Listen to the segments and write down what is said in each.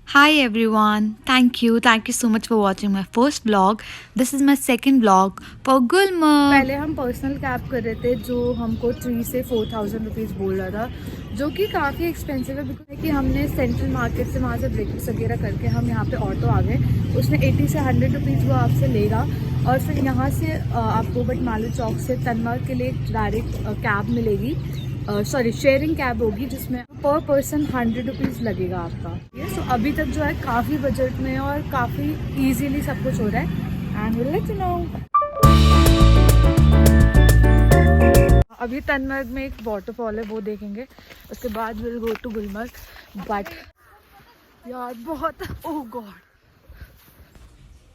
Hi everyone. Thank you so much for watching my first vlog. This is my second vlog for Gulmarg. पहले हम personal cab कर रहे थे जो हमको 3 से 4,000 रुपीज़ बोल रहा था, जो कि काफ़ी एक्सपेंसिव है बिकॉज कि हमने सेंट्रल मार्केट से वहाँ से ब्रेकफास्ट वगैरह करके हम यहाँ पे ऑटो आ गए। उसमें 80 से 100 रुपीज़ वो आपसे लेगा और फिर यहाँ से आपको बट मालू चौक से तनमर्ग के लिए डायरेक्ट कैब मिलेगी, सॉरी शेयरिंग कैब होगी जिसमें पर पर्सन 100 रुपीज़ लगेगा आपका। ये सो अभी तक जो है काफ़ी बजट में और काफ़ी ईजीली सब कुछ हो रहा है and will let you know. अभी तनमर्ग में एक वाटरफॉल है वो देखेंगे, उसके बाद will go to Gulmarg. But यार बहुत oh god.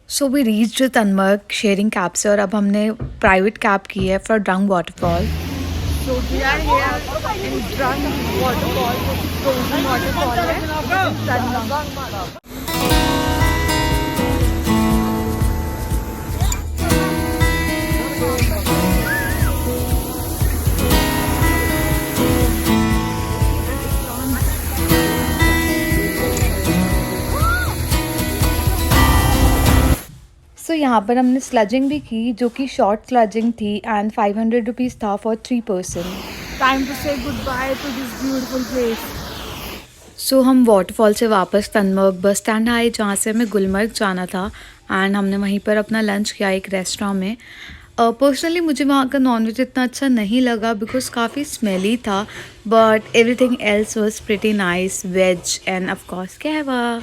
So we reached Tanmarg sharing cab से और अब हमने प्राइवेट कैब की है for Drung waterfall. So we are here in Drang waterfall, जो कि frozen waterfall है तनमर्ग। सो यहाँ पर हमने स्लजिंग भी की जो कि शॉर्ट स्लजिंग थी एंड 500 रुपीज़ था for 3 person. Time to say goodbye to this beautiful place. सो हम वाटरफॉल से वापस तनमर्ग बस स्टैंड आए जहाँ से हमें गुलमर्ग जाना था एंड हमने वहीं पर अपना लंच किया एक रेस्टोरेंट में। पर्सनली मुझे वहाँ का नॉनवेज इतना अच्छा नहीं लगा बिकॉज काफ़ी स्मेली था, but everything else was pretty nice, veg and of course kahwa.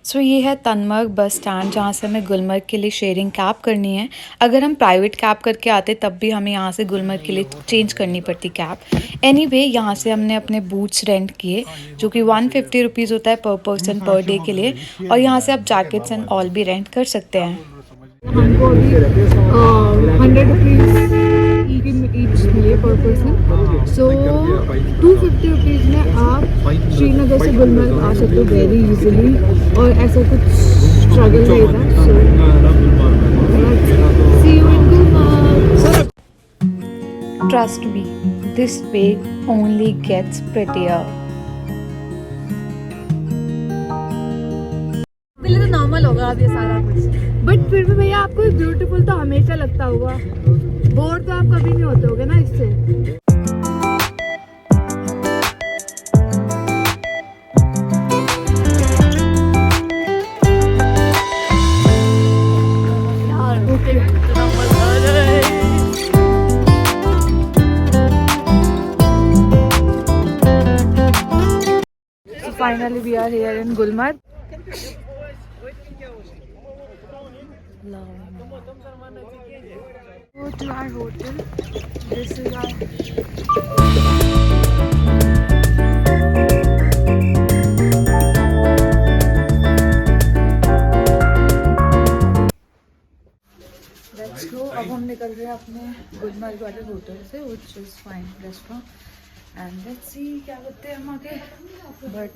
So ये है तनमर्ग बस स्टैंड जहाँ से हमें गुलमर्ग के लिए शेयरिंग कैब करनी है। अगर हम प्राइवेट कैब करके आते तब भी हमें यहाँ से गुलमर्ग के लिए चेंज करनी पड़ती कैब। एनीवे यहाँ से हमने अपने बूट्स रेंट किए जो कि 150 रुपीज़ होता है पर पर्सन पर डे के लिए, और यहाँ से आप जैकेट्स एंड ऑल भी रेंट कर सकते हैं। हमको अभी 100 रुपीज़ ईच मिले पर पर्सन। सो 250 रुपीज़ में आप श्रीनगर से गुलमर्ग आ सकते हो वेरी इजीली और ऐसा कुछ स्ट्रगल नहीं था। So see you in Gulmarg. Trust me, this way only gets prettier. पहले तो नॉर्मल होगा अब ये सारा कुछ, बट फिर भी भैया आपको ब्यूटीफुल तो हमेशा लगता होगा, बोर तो आप कभी नहीं होते होगे ना इससे। So finally we are here in Gulmarg. Go to our hotel. This is our Let's go. अब हम निकल रहे हैं अपने गुलमर्ग वाले होटल से, which is fine restaurant, and let's see क्या करते हैं हम आगे। बट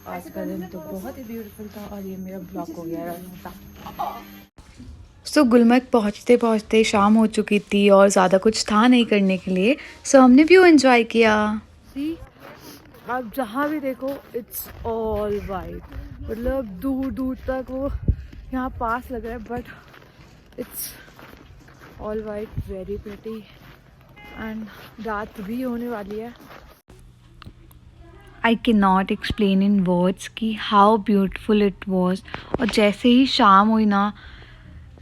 आज का दिन तो बहुत ही ब्यूटीफुल था और ये मेरा ब्लॉग हो गया रहा। सो गुलमर्ग पहुँचते पहुँचते शाम हो चुकी थी और ज़्यादा कुछ था नहीं करने के लिए, सो हमने व्यू एंजॉय किया। सी आप जहाँ भी देखो इट्स ऑल वाइट, मतलब दूर दूर तक वो यहाँ पास लग रहा है but it's all white, very pretty and रात भी होने वाली है। I can not explain in words कि हाउ ब्यूटिफुल इट वॉज। और जैसे ही शाम हुई ना,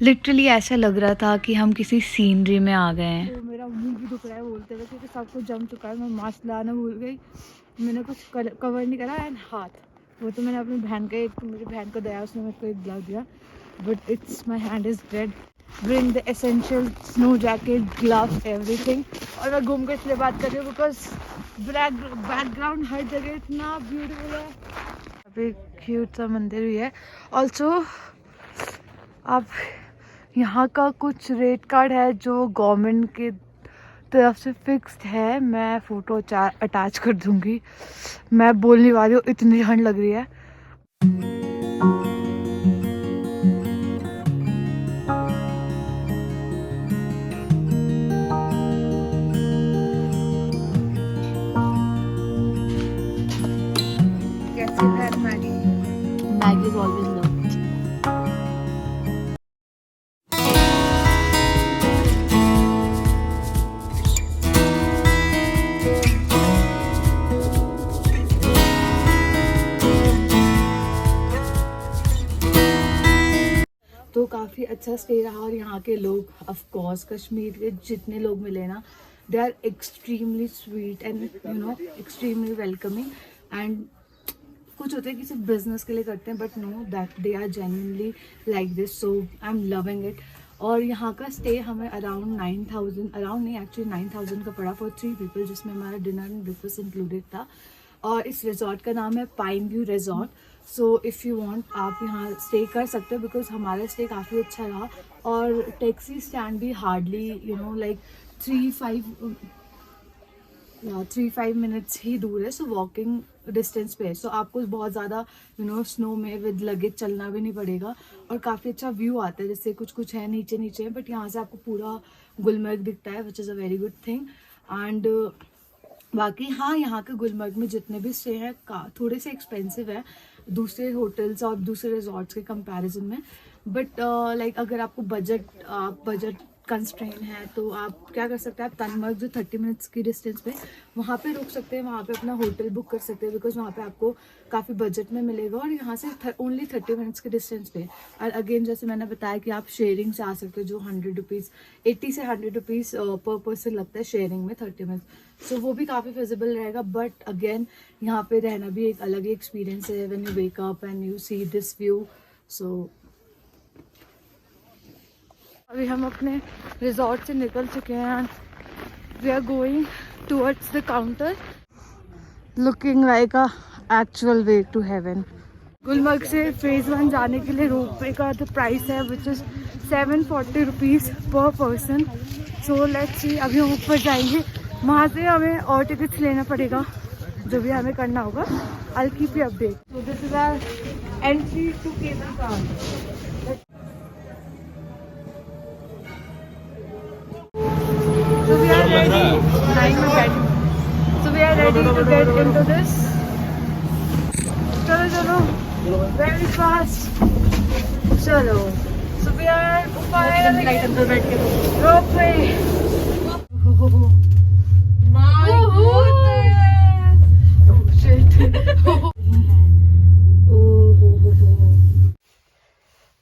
लिटरली ऐसा लग रहा था कि हम किसी सीनरी में आ गए हैं। तो मेरा मुंह भी दुख रहा है बोलते हुए क्योंकि सब कुछ जम चुका है। मैं मास्क लाना भूल गई, मैंने कुछ कवर नहीं करा एंड हाथ वो तो मैंने अपनी बहन का, एक तो मुझे बहन को दया, उसने मेरे को एक ग्लव दिया, but it's my hand is red. Bring the essential snow jacket, gloves, everything. और मैं घूम कर इसलिए बात कर रही हूँ बिकॉज बैकग्राउंड हर जगह इतना ब्यूटीफुल है। अभी क्यूट सा मंदिर भी है। ऑल्सो आप यहाँ का कुछ रेट कार्ड है जो गवर्नमेंट के तरफ से फिक्स्ड है, मैं फ़ोटो अटैच कर दूँगी। मैं बोलने वाली हूँ, इतनी ठंड लग रही है। had Maggie. Maggie is always loved. तो काफ़ी अच्छा स्टे रहा और यहाँ के लोग ऑफ कोर्स कश्मीर के जितने लोग मिले ना they are extremely sweet and you know extremely welcoming and कुछ होते हैं कि सिर्फ बिजनेस के लिए करते हैं but know that they are genuinely like this so I am loving it. और यहाँ का स्टे हमें अराउंड 9,000 अराउंड नहीं एक्चुअली 9,000 का पड़ा फॉर 3 पीपल जिसमें हमारा डिनर एंड ब्रेकफास्ट इंक्लूडेड था। और इस रिजॉर्ट का नाम है pine view resort. So if you want आप यहाँ स्टे कर सकते हो बिकॉज हमारा स्टे काफ़ी अच्छा रहा और टैक्सी स्टैंड भी hardly you know like 3-5 minutes ही दूर है। सो वॉकिंग डिस्टेंस पे है। सो आपको बहुत ज़्यादा यू नो स्नो में विद लगेज चलना भी नहीं पड़ेगा और काफ़ी अच्छा व्यू आता है। जैसे कुछ कुछ है नीचे नीचे बट यहाँ से आपको पूरा गुलमर्ग दिखता है which is a very good thing. And बाकी हाँ यहाँ के गुलमर्ग में जितने भी स्टे हैं थोड़े से एक्सपेंसिव है दूसरे होटल्स और दूसरे रिजॉर्ट्स के कंपैरिजन में बट लाइक अगर आपको बजट कंस्ट्रेन है तो आप क्या कर सकते हैं आप तनमर्ग जो 30 मिनट्स की डिस्टेंस पे वहाँ पे रुक सकते हैं वहाँ पे अपना होटल बुक कर सकते हैं बिकॉज वहाँ पे आपको काफ़ी बजट में मिलेगा और यहाँ से ओनली 30 मिनट्स के डिस्टेंस पे। और अगेन जैसे मैंने बताया कि आप शेयरिंग से आ सकते हो जो 100 रुपीज़ 80 से 100 रुपीज़ पर पर्सन लगता है शेयरिंग में 30 मिनट्स। सो वो भी काफ़ी फिजिबल रहेगा बट अगेन यहाँ पे रहना भी एक अलग ही एक्सपीरियंस है when you wake up and you see this view. So अभी हम अपने रिजॉर्ट से निकल चुके हैं and we are going towards the counter looking like a actual way to heaven. Gulmarg से फेज़ 1 जाने के लिए रोपवे का जो प्राइस है विच इज़ 740 रुपीज़ पर पर्सन। सो लेट्स सी अभी हम ऊपर जाएंगे वहाँ से हमें और टिकट्स लेना पड़ेगा जो भी हमें करना होगा। I will keep you update. So this is our entry to cable car. So we are ready. So we are ready to get into this. चलो very fast. चलो. So we are ऊपर ropeway. My goodness. Oh shit.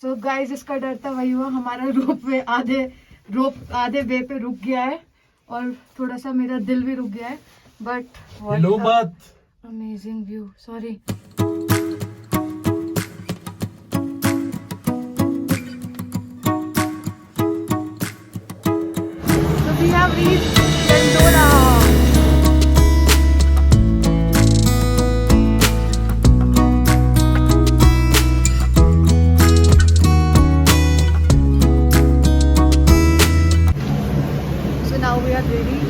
So guys इसका डर था वही हुआ हमारा ropeway आधे वे पे रुक गया है और थोड़ा सा मेरा दिल भी रुक गया है but amazing view. Sorry So we have reached Dandora.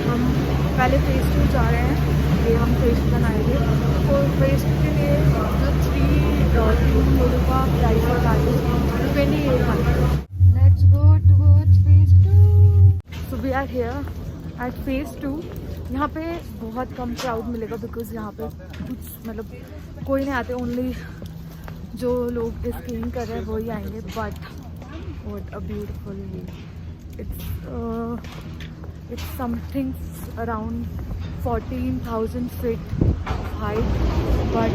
हम पहले फेज़ 2 जा रहे हैं ये हम फेज़ 1 आएंगे तो फेज़ 2 के लिए जो 3 फ्लोर का प्राइस बता दें 2800। Let's go towards phase 2। So we are here at phase 2। यहाँ पे बहुत कम क्राउड मिलेगा बिकॉज यहाँ पे कुछ मतलब कोई नहीं आते ओनली जो लोग स्कीइंग कर रहे हैं वही आएंगे but what a beautiful view. It's something around 14,000 feet of height, but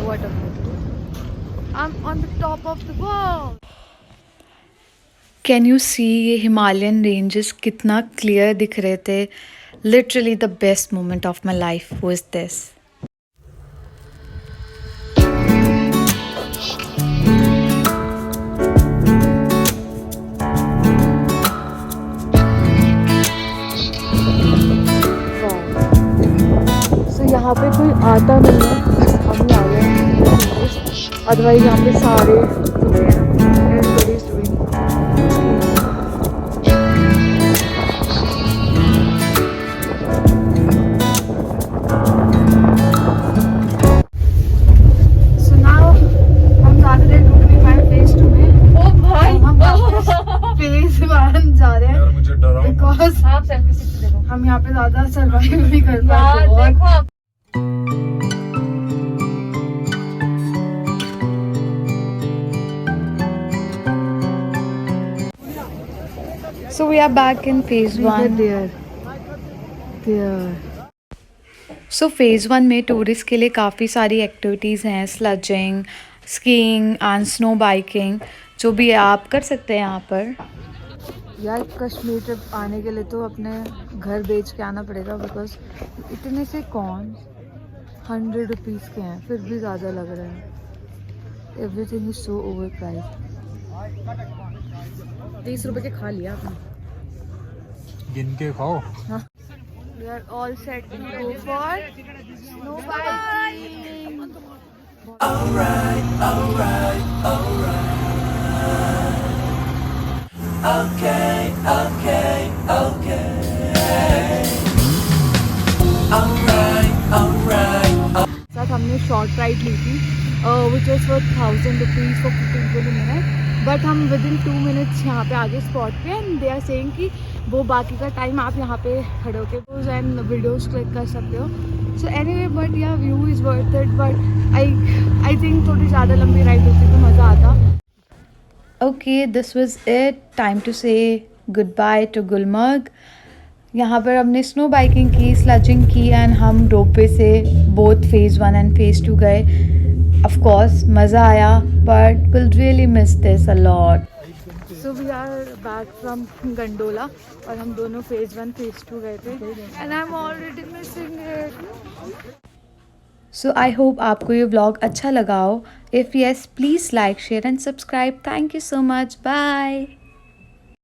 what a view. I'm on the top of the world. Can you see ये हिमालयन रेंजेस कितना क्लियर दिख रहे थे। Literally the best moment of my life was this. यहाँ पे कोई आता नहीं है हम ही आ गए हैं अदरवाइज यहाँ पे सारे जुड़े हैं everybody is doing so now हम जा रहे हैं 225 फेज़ 2 में। ओ भाई हम फेज़ 1 जा रहे हैं मुझे डराओ बिकॉज आप सेल्फी स्टिक देखो हम यहाँ पे ज़्यादा सर्वाइव नहीं कर पाते। So we are back in phase one. there. So phase one में टूरिस्ट के लिए काफ़ी सारी एक्टिविटीज़ हैं, sludging, skiing and snow biking, जो भी आप कर सकते हैं यहाँ पर। यार कश्मीर ट्रिप आने के लिए तो अपने घर बेच के आना पड़ेगा, बिकॉज इतने से कौन 100 रुपीज़ के हैं, फिर भी ज़्यादा लग रहे हैं। Everything is so over price. 30 रुपए के खा लिया आपने। गिन के खाओ। हाँ, we are all set to go for snow biking. साथ हमने शॉर्ट राइड ली थी which was for 1000 rupees for 15 minute, but हम विद इन 2 मिनट्स यहाँ पे आगे स्पॉट पे, एंड दे आर सेइंग कि वो बाकी का टाइम आप यहाँ पे खड़े होके फोटोज एंड वीडियोस क्लिक कर सकते हो। So anyway, but yeah view is worth it, but I think थोड़ी ज़्यादा लंबी राइड होती तो मज़ा आता। Okay, this was it, time to say good bye to Gulmarg. यहाँ पर हमने स्नो बाइकिंग की, स्लजिंग की एंड हम रोपवे से both phase one and phase two गए। ऑफ कोर्स मज़ा आया, but will really miss this a lot. So we are back from gondola, और हम दोनों फेज़ 1 फेज़ 2 गए थे, and I am already missing it. So I hope आपको ये व्लॉग अच्छा लगा हो। If yes, please like, share and subscribe. Thank you so much, bye.